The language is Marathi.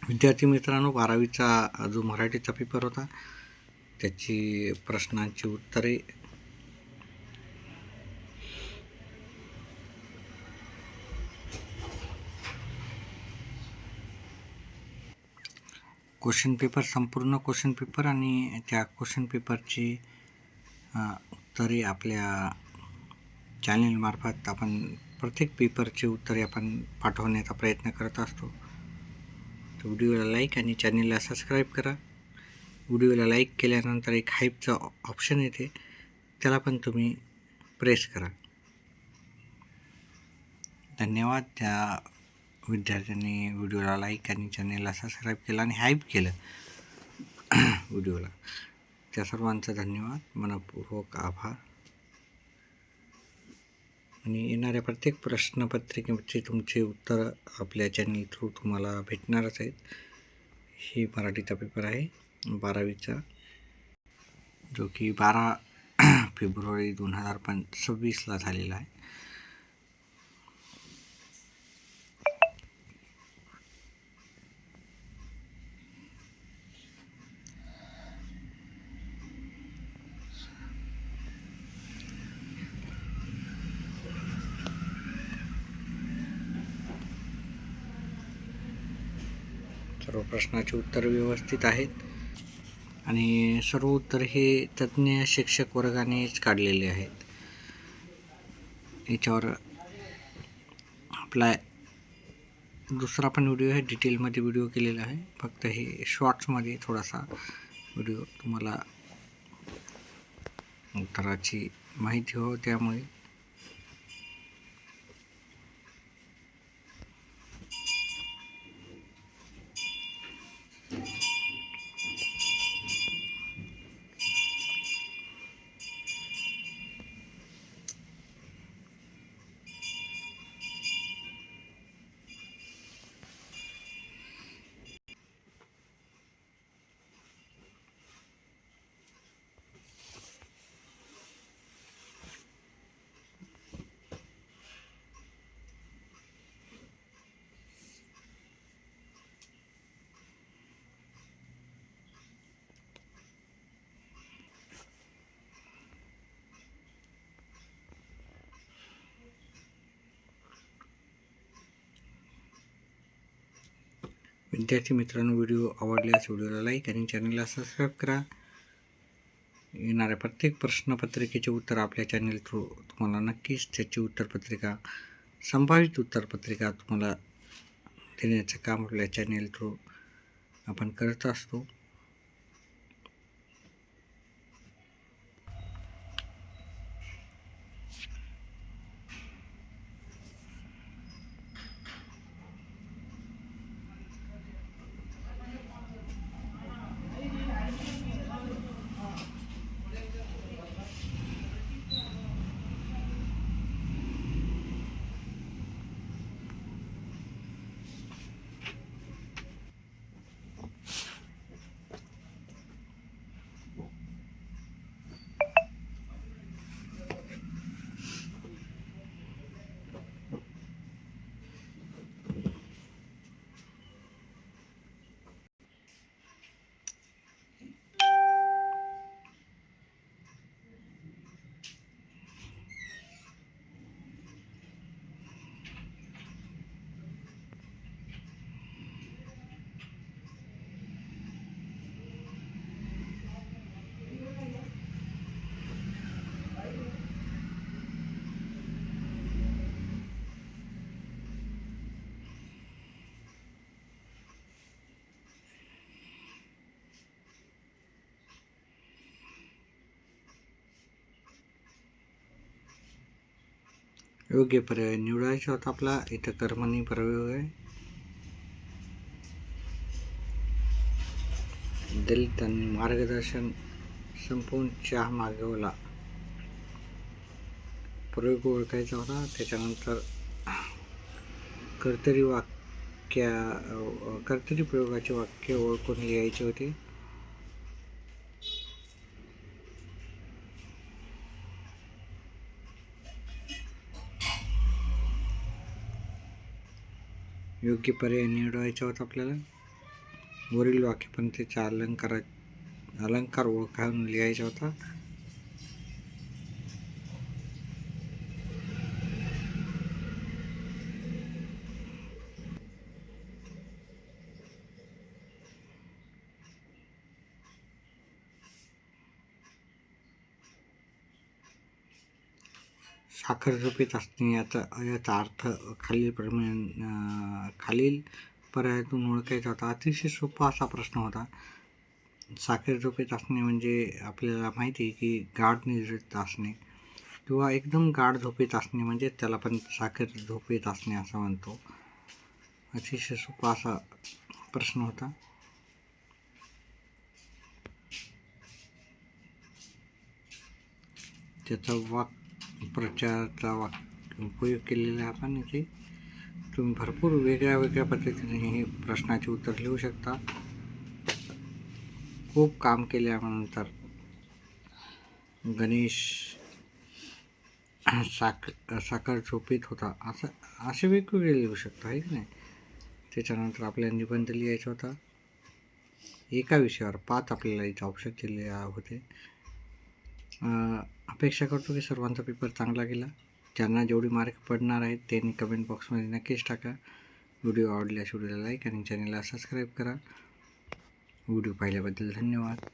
विद्यार्थी मित्रांनो, 12वीचा जो मराठीचा पेपर होता त्याची प्रश्नांची उत्तरे क्वेश्चन पेपर, संपूर्ण क्वेश्चन पेपर आणि त्या क्वेश्चन पेपरची उत्तरे आपल्या चॅनेलमार्फत आपण प्रत्येक पेपरची उत्तरे आपण पाठवण्याचा प्रयत्न करत असतो. तर व्हिडिओला लाईक आणि चॅनेलला सबस्क्राईब करा. व्हिडिओला लाईक केल्यानंतर एक हाईपचं ऑप्शन येते, त्याला पण तुम्ही प्रेस करा. धन्यवाद. त्या विद्यार्थ्यांनी व्हिडिओला लाईक आणि चॅनेलला सबस्क्राईब केलं आणि हाईप केलं व्हिडिओला. त्या सर्वांचा धन्यवाद, मनपूर्वक आभार. आणि येणाऱ्या प्रत्येक प्रश्नपत्रिकेचे तुमचे उत्तर आपल्या चॅनल थ्रू तुम्हाला भेटणारच आहेत. ही मराठीचा पेपर आहे 12वीचा, जो की 12 फेब्रुवारी 2026ला झालेला आहे. सर्व प्रश्नाची उत्तर व्यवस्थित आहेत आणि सर्व उत्तर हे तज्ज्ञ शिक्षक वर्गानेच काढलेले आहेत. याच्यावर आपला दुसरा पण व्हिडिओ आहे, डिटेलमध्ये व्हिडिओ केलेला आहे. फक्त हे शॉर्ट्समध्ये थोडासा व्हिडिओ तुम्हाला उत्तराची माहिती हो, त्यामुळे विद्यार्थी मित्रांनो, व्हिडिओ आवडल्यास व्हिडिओला लाईक आणि चॅनलला सबस्क्राईब करा. येणाऱ्या प्रत्येक प्रश्नपत्रिकेचे उत्तर आपल्या चॅनल थ्रू तुम्हाला नक्कीच त्याची उत्तरपत्रिका, संभावित उत्तरपत्रिका तुम्हाला देण्याचं काम आपल्या चॅनल थ्रू आपण करत असतो. योग्य पर्याय निवडायचा होता आपला. इथं कर्मणी प्रयोग आहे. दलितांनी मार्गदर्शन संपवून चहा मागवला. प्रयोग ओळखायचा होता. त्याच्यानंतर कर्तरी प्रयोगाचे वाक्य ओळखून लिहायचे होते. योग्य पर्याय निवडायचा होता आपल्याला. वरील वाक्यपंक्तीचा अलंकार ओळखून लिहायचा होता. साखर झोपेत असणे याचा अर्थ खालील पर्यायातून ओळखायचा होता. अतिशय सोपा असा प्रश्न होता. साखर झोपेत असणे म्हणजे आपल्याला माहिती आहे की गाढ निद्रेत असणे किंवा एकदम गाढ झोपेत असणे म्हणजे त्याला पण साखर झोपेत असणे असं म्हणतो. अतिशय सोपा असा प्रश्न होता. त्याचा प्रचाराचा उपयोग केलेला आहे आपण इथे. तुम्ही भरपूर वेगळ्या पद्धतीने हे प्रश्नाचे उत्तर लिहू शकता. खूप काम केल्यानंतर गणेश साखर झोपेत होता असे वेगवेगळे लिहू शकता आहे की नाही. त्याच्यानंतर आपल्याला निबंध लिहायचा होता. एका विषयावर 5 आपल्याला इथे ऑप्शन दिले होते. अपेक्षा करतो की सर्वांचा पेपर चांगला गेला. ज्यांना जेवढी मार्क पडणार आहेत त्यांनी कमेंट बॉक्समध्ये नक्कीच टाका. व्हिडिओ आवडल्यास व्हिडिओला लाईक आणि चॅनलला सबस्क्राईब करा. व्हिडिओ पाहिल्याबद्दल धन्यवाद.